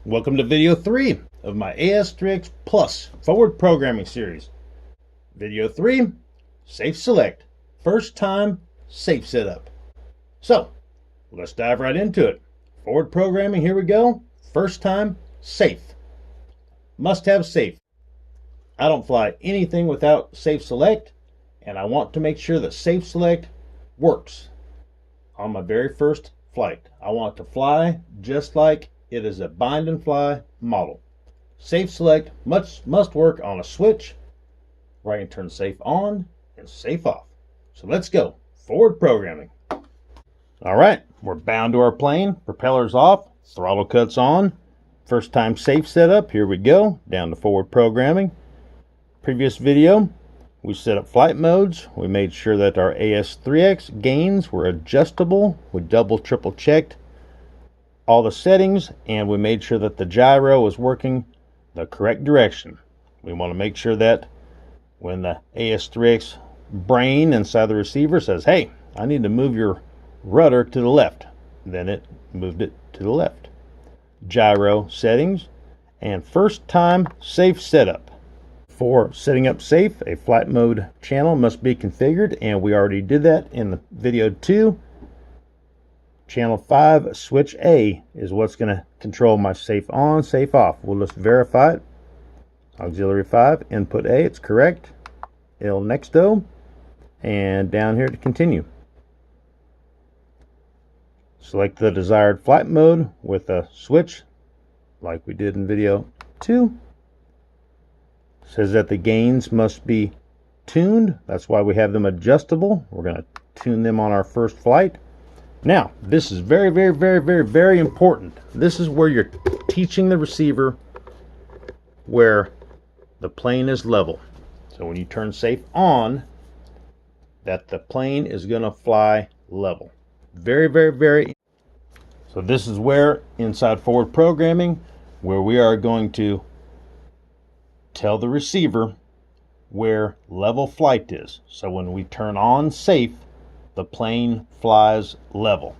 Welcome to video 3 of my AS3X Plus forward programming series. Video 3, Safe Select, first time safe setup. So, let's dive right into it. Forward programming, here we go. First time safe. Must have safe. I don't fly anything without Safe Select, and I want to make sure that Safe Select works on my very first flight. I want to fly just like it is a bind and fly model. Safe Select must work on a switch where I can turn safe on and safe off. So let's go. Forward programming. All right, we're bound to our plane. Propellers off, throttle cuts on. First time safe setup. Here we go. Down to forward programming. Previous video, we set up flight modes. We made sure that our AS3X gains were adjustable. We double, triple checked all the settings, and we made sure that the gyro was working the correct direction. We want to make sure that when the AS3X brain inside the receiver says, hey, I need to move your rudder to the left, then it moved it to the left. Gyro settings and first time safe setup. For setting up safe, a flight mode channel must be configured, and we already did that in the video 2. Channel 5, switch A is what's going to control my safe on, safe off. We'll just verify it. Auxiliary 5, input A, it's correct. Il nexto, and down here to continue. Select the desired flight mode with a switch, like we did in video 2. Says that the gains must be tuned. That's why we have them adjustable. We're going to tune them on our first flight. Now, this is very, very, very, very, very important. This is where you're teaching the receiver where the plane is level. So when you turn safe on, that the plane is going to fly level. Very, very, very. So this is where, inside forward programming, where we are going to tell the receiver where level flight is. So when we turn on safe, the plane flies level.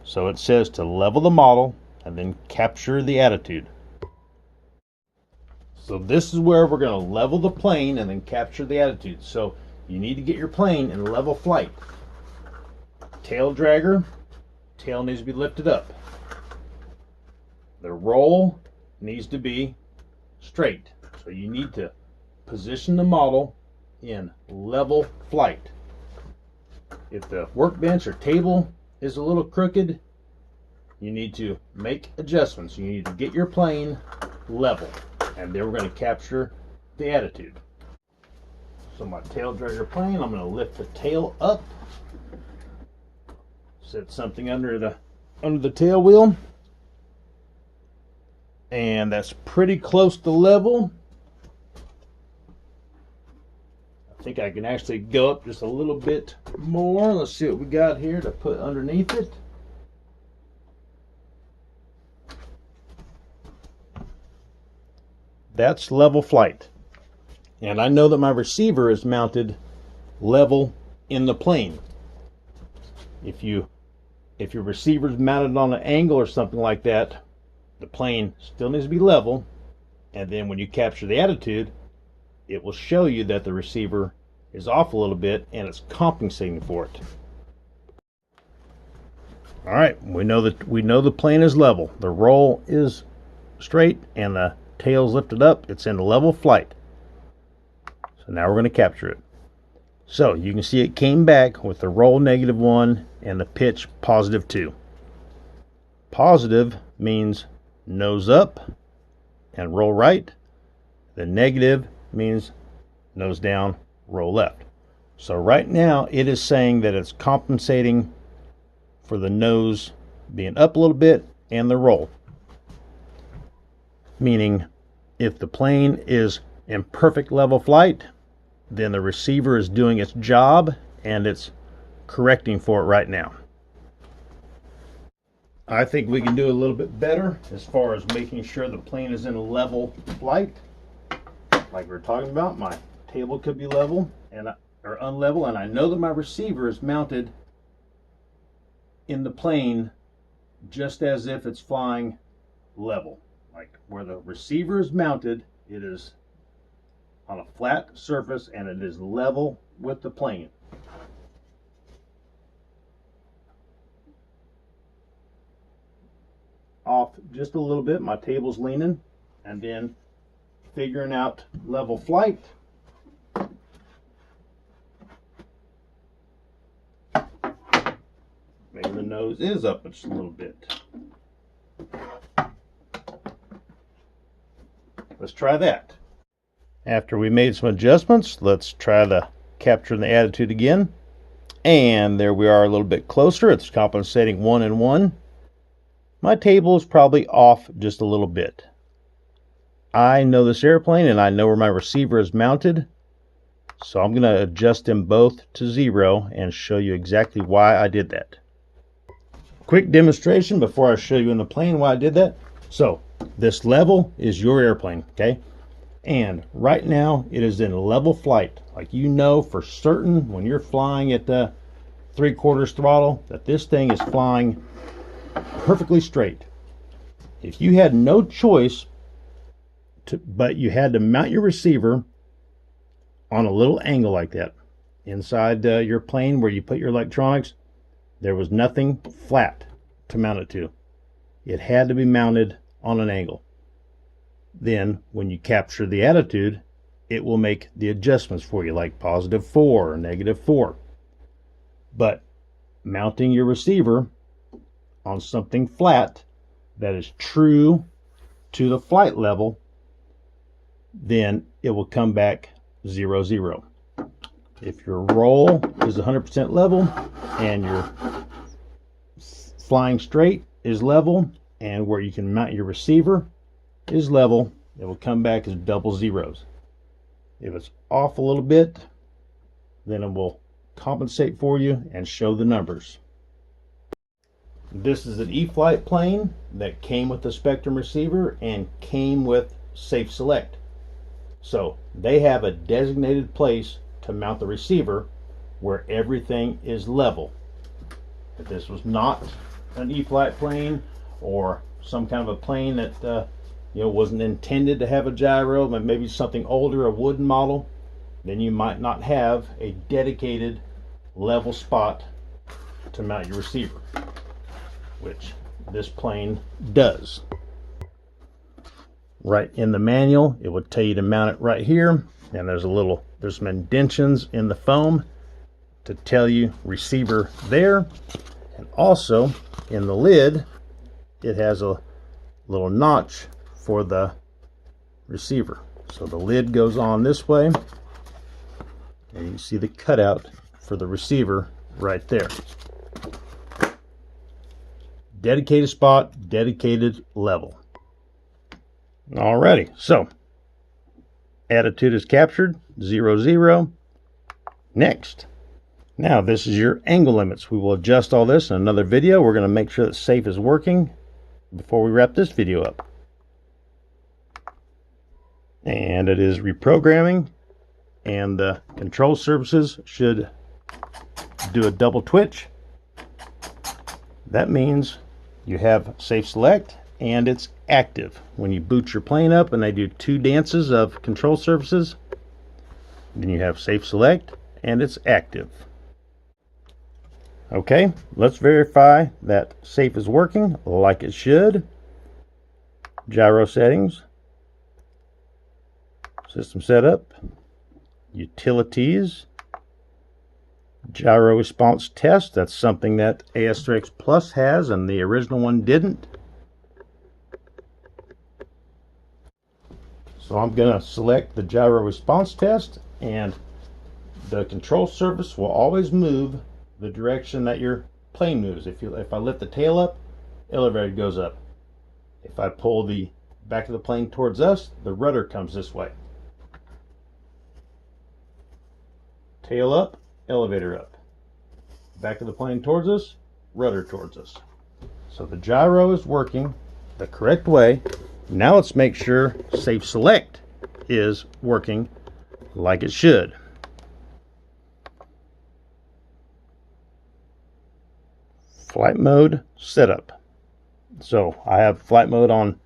So it says to level the model and then capture the attitude. So this is where we're going to level the plane and then capture the attitude. So you need to get your plane in level flight. Tail dragger, tail needs to be lifted up. The roll needs to be straight. So you need to position the model in level flight. If the workbench or table is a little crooked, you need to make adjustments. You need to get your plane level, and then we're going to capture the attitude. So my tail dragger plane, I'm going to lift the tail up, set something under the tail wheel, and that's pretty close to level. I think I can actually go up just a little bit more. Let's see what we got here to put underneath it. That's level flight. And I know that my receiver is mounted level in the plane. If your receiver is mounted on an angle or something like that, the plane still needs to be level. And then when you capture the attitude, it will show you that the receiver is off a little bit and it's compensating for it. All right, we know the plane is level. The roll is straight and the tail's lifted up. It's in level flight. So now we're going to capture it. So you can see it came back with the roll -1 and the pitch +2. Positive means nose up and roll right. The negative means nose down, roll left. So right now it is saying that it's compensating for the nose being up a little bit and the roll. Meaning if the plane is in perfect level flight, then the receiver is doing its job and it's correcting for it right now. I think we can do a little bit better as far as making sure the plane is in a level flight. Like we were talking about, my table could be level or unlevel, and I know that my receiver is mounted in the plane just as if it's flying level. like where the receiver is mounted, it is on a flat surface and it is level with the plane. Off just a little bit, my table's leaning, and then figuring out level flight. Maybe the nose is up just a little bit. Let's try that. After we made some adjustments, let's try the capturing the attitude again. And there we are a little bit closer. It's compensating 1 and 1. My table is probably off just a little bit. I know this airplane and I know where my receiver is mounted. So I'm going to adjust them both to 0 and show you exactly why I did that. Quick demonstration before I show you in the plane why I did that. So this level is your airplane, okay? And right now it is in level flight. Like, you know for certain when you're flying at the 3/4 throttle that this thing is flying perfectly straight. If you had no choice but you had to mount your receiver on a little angle like that inside your plane where you put your electronics, there was nothing flat to mount it to. It had to be mounted on an angle. Then when you capture the attitude, it will make the adjustments for you, like +4 or -4. But mounting your receiver on something flat that is true to the flight level, then it will come back 0, 0. If your roll is 100% level and your flying straight is level and where you can mount your receiver is level, it will come back as double zeros. If it's off a little bit, then it will compensate for you and show the numbers. This is an E-flite plane that came with the Spektrum receiver and came with Safe Select. So they have a designated place to mount the receiver where everything is level. If this was not an E-flite plane or some kind of a plane that wasn't intended to have a gyro, but maybe something older, a wooden model, then you might not have a dedicated level spot to mount your receiver, which this plane does. Right in the manual, it would tell you to mount it right here, and there's some indentions in the foam to tell you receiver there. And also in the lid, it has a little notch for the receiver. So the lid goes on this way, and you can see the cutout for the receiver right there. Dedicated spot, dedicated level. Alrighty, so attitude is captured, 0, 0. Next, now this is your angle limits. We will adjust all this in another video. We're going to make sure that safe is working before we wrap this video up. And it is reprogramming, and the control surfaces should do a double twitch. That means you have Safe Select and it's active. When you boot your plane up and they do 2 dances of control surfaces, then you have Safe Select and it's active. Okay, let's verify that safe is working like it should. Gyro settings, system setup, utilities, gyro response test. That's something that AS3X Plus has and the original one didn't. So I'm going to select the gyro response test, and the control surface will always move the direction that your plane moves. If I lift the tail up, elevator goes up. If I pull the back of the plane towards us, the rudder comes this way. Tail up, elevator up. Back of the plane towards us, rudder towards us. So the gyro is working the correct way. Now let's make sure Safe Select is working like it should. Flight mode setup. So I have flight mode on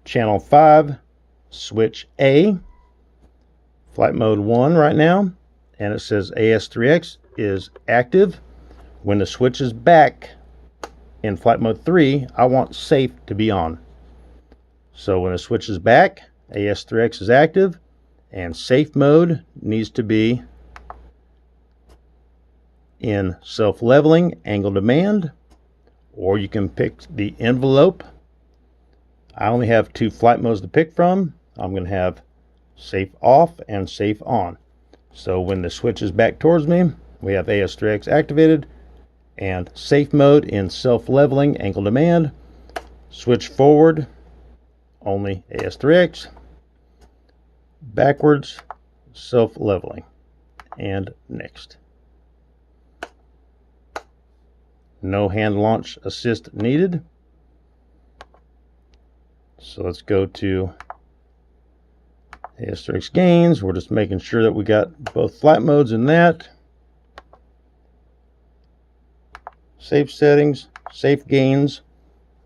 channel 5, switch A, flight mode 1 right now, and it says AS3X is active. When the switch is back in flight mode 3, I want safe to be on. So when the switch is back, AS3X is active, and safe mode needs to be in self-leveling, angle demand, or you can pick the envelope. I only have 2 flight modes to pick from. I'm going to have safe off and safe on. So when the switch is back towards me, we have AS3X activated, and safe mode in self-leveling, angle demand. Switch forward, only AS3X. Backwards, self-leveling, and next. No hand launch assist needed. So let's go to AS3X gains. We're just making sure that we got both flight modes in that. Safe settings, safe gains.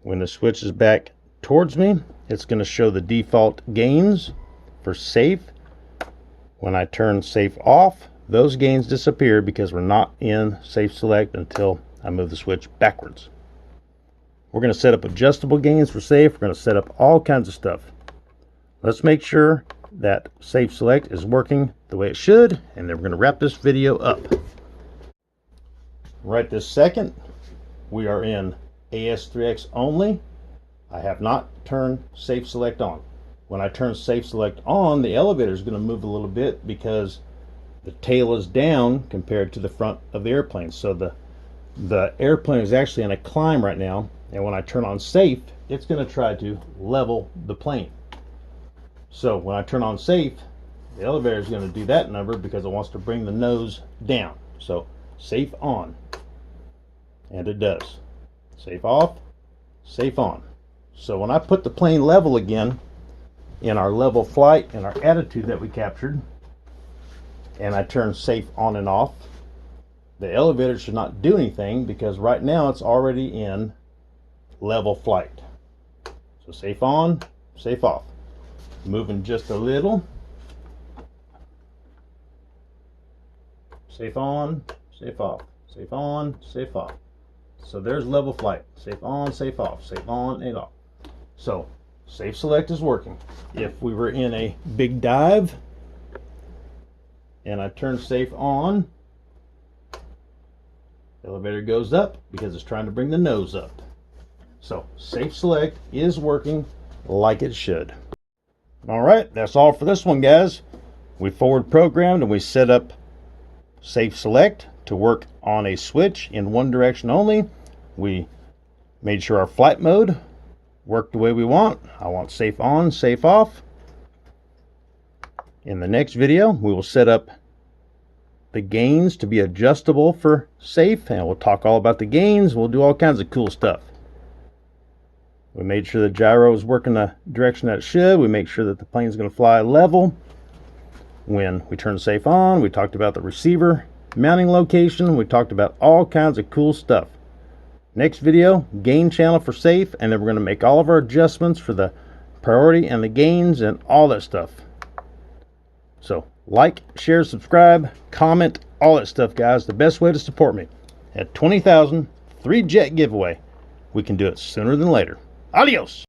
When the switch is back towards me, it's going to show the default gains for safe. When I turn safe off, those gains disappear because we're not in safe select until I move the switch backwards. We're going to set up adjustable gains for safe. We're going to set up all kinds of stuff. Let's make sure that safe select is working the way it should, and then we're going to wrap this video up. Right this second, we are in AS3X only. I have not turned safe select on. When I turn safe select on, the elevator is going to move a little bit because the tail is down compared to the front of the airplane. So the airplane is actually in a climb right now, and when I turn on safe, it's going to try to level the plane. So when I turn on safe, the elevator is going to do that number because it wants to bring the nose down. So safe on, and it does. Safe off, safe on. So when I put the plane level again in our level flight and our attitude that we captured, and I turn safe on and off, the elevator should not do anything because right now it's already in level flight. So safe on, safe off. Moving just a little. Safe on, safe off. Safe on, safe off. So there's level flight. Safe on, safe off. Safe on and off. So safe select is working. If we were in a big dive and I turn safe on, the elevator goes up because it's trying to bring the nose up. So safe select is working like it should. All right, that's all for this one, guys. We forward programmed and we set up safe select to work on a switch in one direction only. We made sure our flight mode worked the way we want. I want safe on, safe off. In the next video, we will set up the gains to be adjustable for safe, and we'll talk all about the gains. We'll do all kinds of cool stuff. We made sure the gyro is working the direction that it should. We make sure that the plane is going to fly level. When we turn safe on, we talked about the receiver mounting location. We talked about all kinds of cool stuff. Next video, gain channel for safe, and then we're going to make all of our adjustments for the priority and the gains and all that stuff. So like, share, subscribe, comment, all that stuff, guys. The best way to support me. At 20,000, 3 jet giveaway. We can do it sooner than later. Adios.